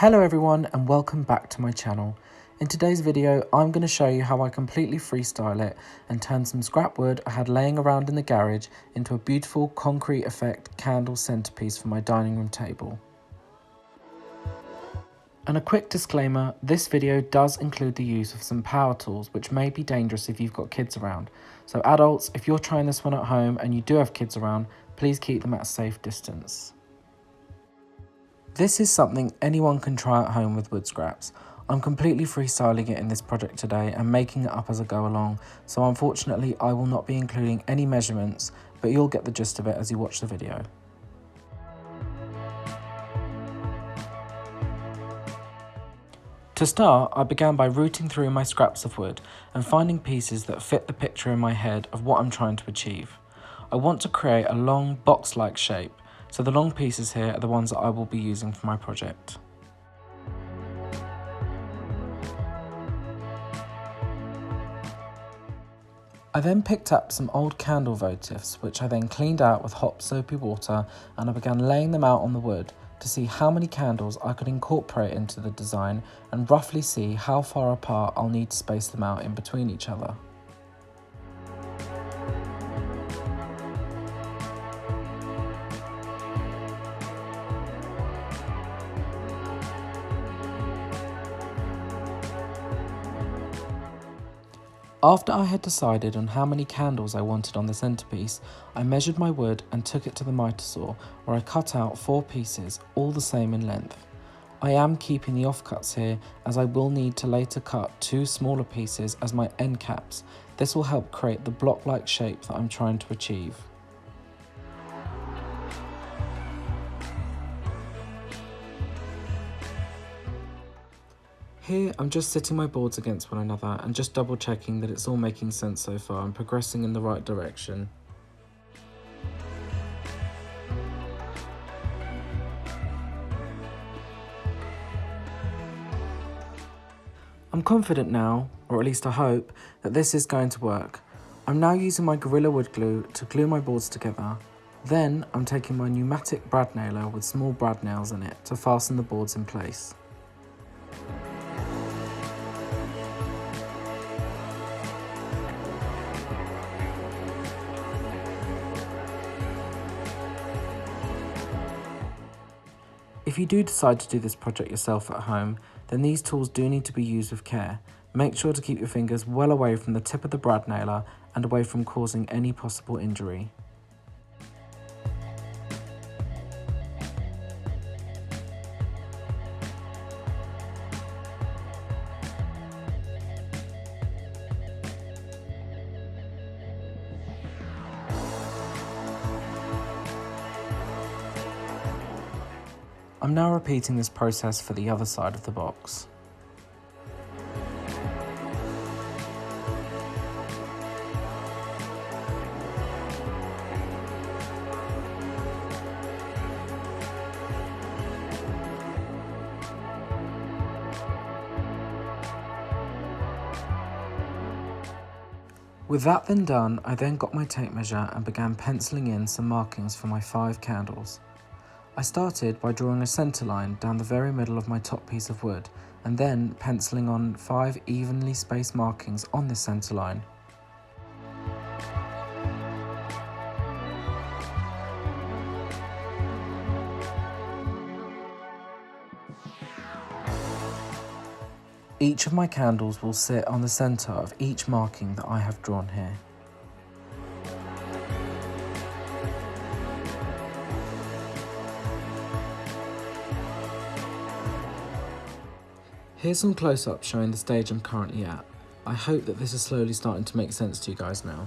Hello everyone and welcome back to my channel. In today's video I'm going to show you how I completely freestyle it and turn some scrap wood I had laying around in the garage into a beautiful concrete effect candle centerpiece for my dining room table. And a quick disclaimer, this video does include the use of some power tools which may be dangerous if you've got kids around. So adults, if you're trying this one at home and you do have kids around, please keep them at a safe distance. This is something anyone can try at home with wood scraps. I'm completely freestyling it in this project today and making it up as I go along, so unfortunately I will not be including any measurements, but you'll get the gist of it as you watch the video. To start, I began by rooting through my scraps of wood and finding pieces that fit the picture in my head of what I'm trying to achieve. I want to create a long box-like shape, so the long pieces here are the ones that I will be using for my project. I then picked up some old candle votives, which I then cleaned out with hot soapy water, and I began laying them out on the wood to see how many candles I could incorporate into the design and roughly see how far apart I'll need to space them out in between each other. After I had decided on how many candles I wanted on the centerpiece, I measured my wood and took it to the miter saw, where I cut out 4 pieces, all the same in length. I am keeping the offcuts here as I will need to later cut 2 smaller pieces as my end caps. This will help create the block-like shape that I'm trying to achieve. Here I'm just sitting my boards against one another and just double checking that it's all making sense so far and progressing in the right direction. I'm confident now, or at least I hope, that this is going to work. I'm now using my Gorilla Wood Glue to glue my boards together. Then I'm taking my pneumatic brad nailer with small brad nails in it to fasten the boards in place. If you do decide to do this project yourself at home, then these tools do need to be used with care. Make sure to keep your fingers well away from the tip of the brad nailer and away from causing any possible injury. I'm now repeating this process for the other side of the box. With that then done, I then got my tape measure and began penciling in some markings for my 5 candles. I started by drawing a centre line down the very middle of my top piece of wood and then penciling on 5 evenly spaced markings on this centre line. Each of my candles will sit on the centre of each marking that I have drawn here. Here's some close-ups showing the stage I'm currently at. I hope that this is slowly starting to make sense to you guys now.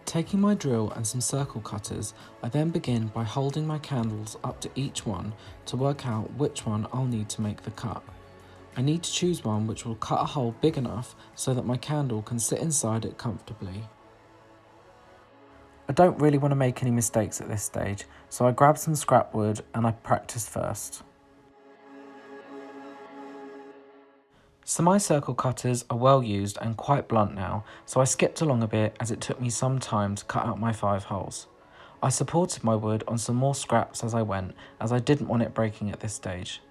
Taking my drill and some circle cutters, I then begin by holding my candles up to each one to work out which one I'll need to make the cut. I need to choose one which will cut a hole big enough so that my candle can sit inside it comfortably. I don't really want to make any mistakes at this stage, so I grabbed some scrap wood and I practiced first. Semicircle cutters are well used and quite blunt now, so I skipped along a bit as it took me some time to cut out my 5 holes. I supported my wood on some more scraps as I went, as I didn't want it breaking at this stage.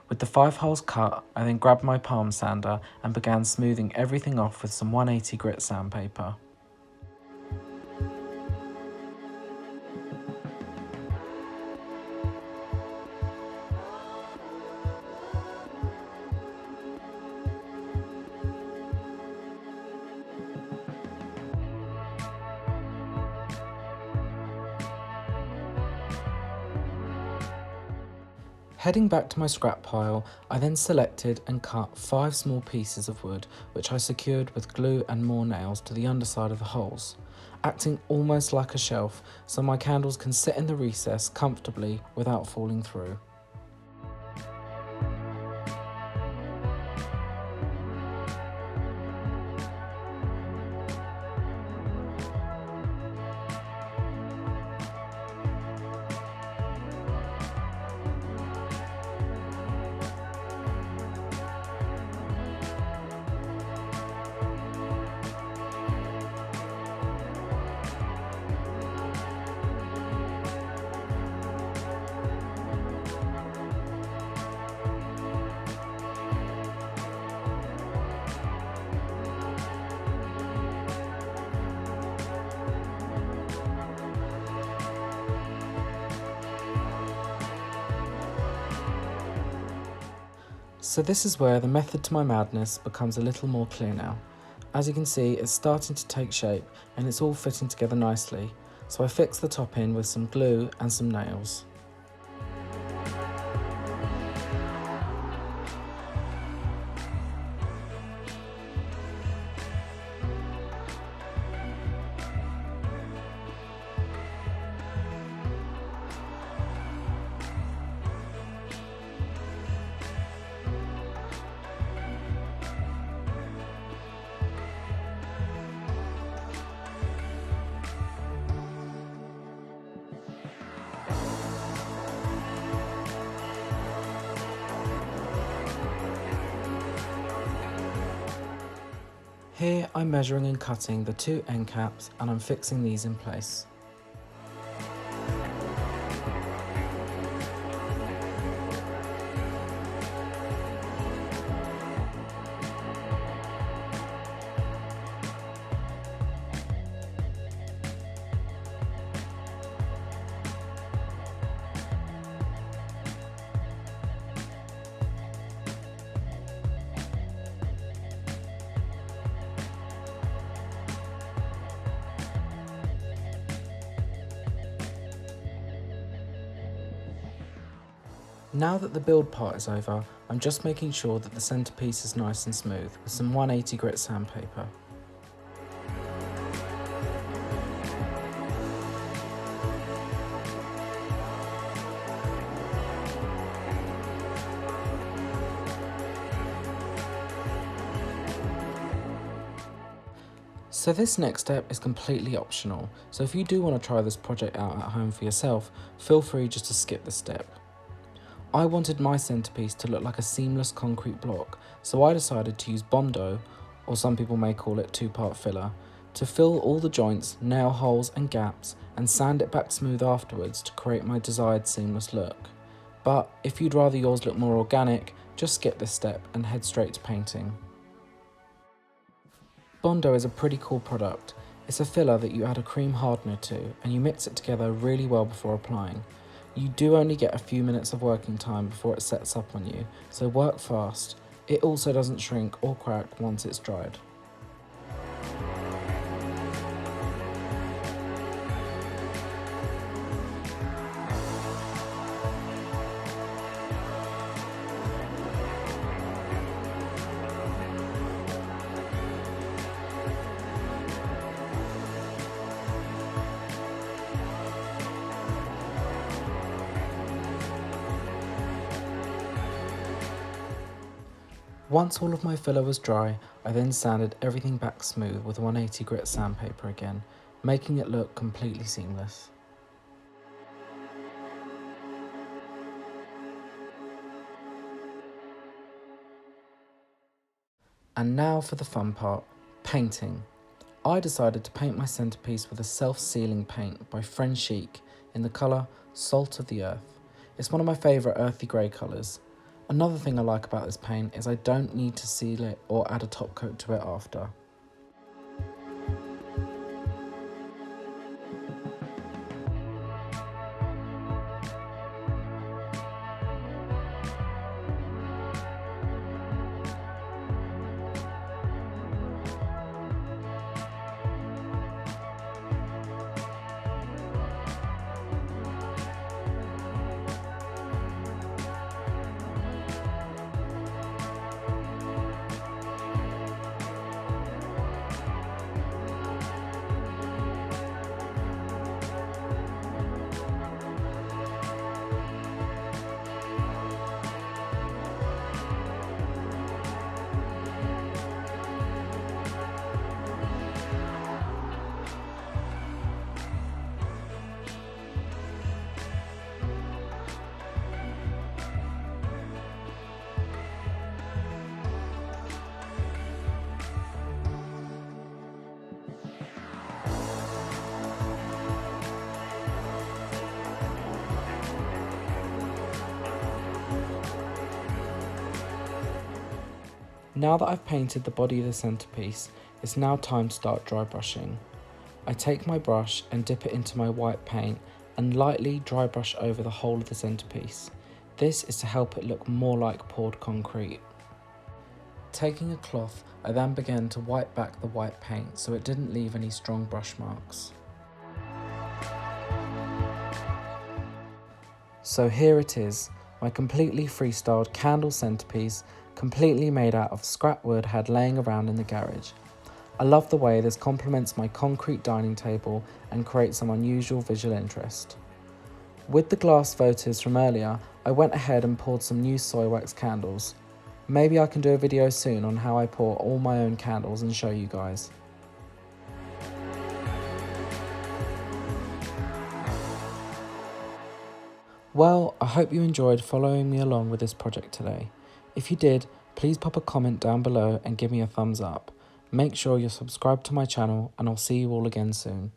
With the 5 holes cut, I then grabbed my palm sander and began smoothing everything off with some 180 grit sandpaper. Heading back to my scrap pile, I then selected and cut 5 small pieces of wood, which I secured with glue and more nails to the underside of the holes, acting almost like a shelf so my candles can sit in the recess comfortably without falling through. So this is where the method to my madness becomes a little more clear now. As you can see, it's starting to take shape and it's all fitting together nicely, so I fixed the top in with some glue and some nails. Here I'm measuring and cutting the 2 end caps and I'm fixing these in place. Now that the build part is over, I'm just making sure that the centrepiece is nice and smooth with some 180 grit sandpaper. So this next step is completely optional, so if you do want to try this project out at home for yourself, feel free just to skip this step. I wanted my centrepiece to look like a seamless concrete block, so I decided to use Bondo, or some people may call it 2-part filler, to fill all the joints, nail holes and gaps and sand it back smooth afterwards to create my desired seamless look. But if you'd rather yours look more organic, just skip this step and head straight to painting. Bondo is a pretty cool product. It's a filler that you add a cream hardener to and you mix it together really well before applying. You do only get a few minutes of working time before it sets up on you, so work fast. It also doesn't shrink or crack once it's dried. Once all of my filler was dry, I then sanded everything back smooth with 180 grit sandpaper again, making it look completely seamless. And now for the fun part, painting. I decided to paint my centrepiece with a self-sealing paint by Friend Chic in the colour Salt of the Earth. It's one of my favourite earthy grey colours. Another thing I like about this paint is I don't need to seal it or add a top coat to it after. Now that I've painted the body of the centrepiece, it's now time to start dry brushing. I take my brush and dip it into my white paint and lightly dry brush over the whole of the centrepiece. This is to help it look more like poured concrete. Taking a cloth, I then began to wipe back the white paint so it didn't leave any strong brush marks. So here it is, my completely freestyled candle centrepiece, completely made out of scrap wood had laying around in the garage. I love the way this complements my concrete dining table and creates some unusual visual interest. With the glass photos from earlier, I went ahead and poured some new soy wax candles. Maybe I can do a video soon on how I pour all my own candles and show you guys. Well, I hope you enjoyed following me along with this project today. If you did, please pop a comment down below and give me a thumbs up. Make sure you're subscribed to my channel and I'll see you all again soon.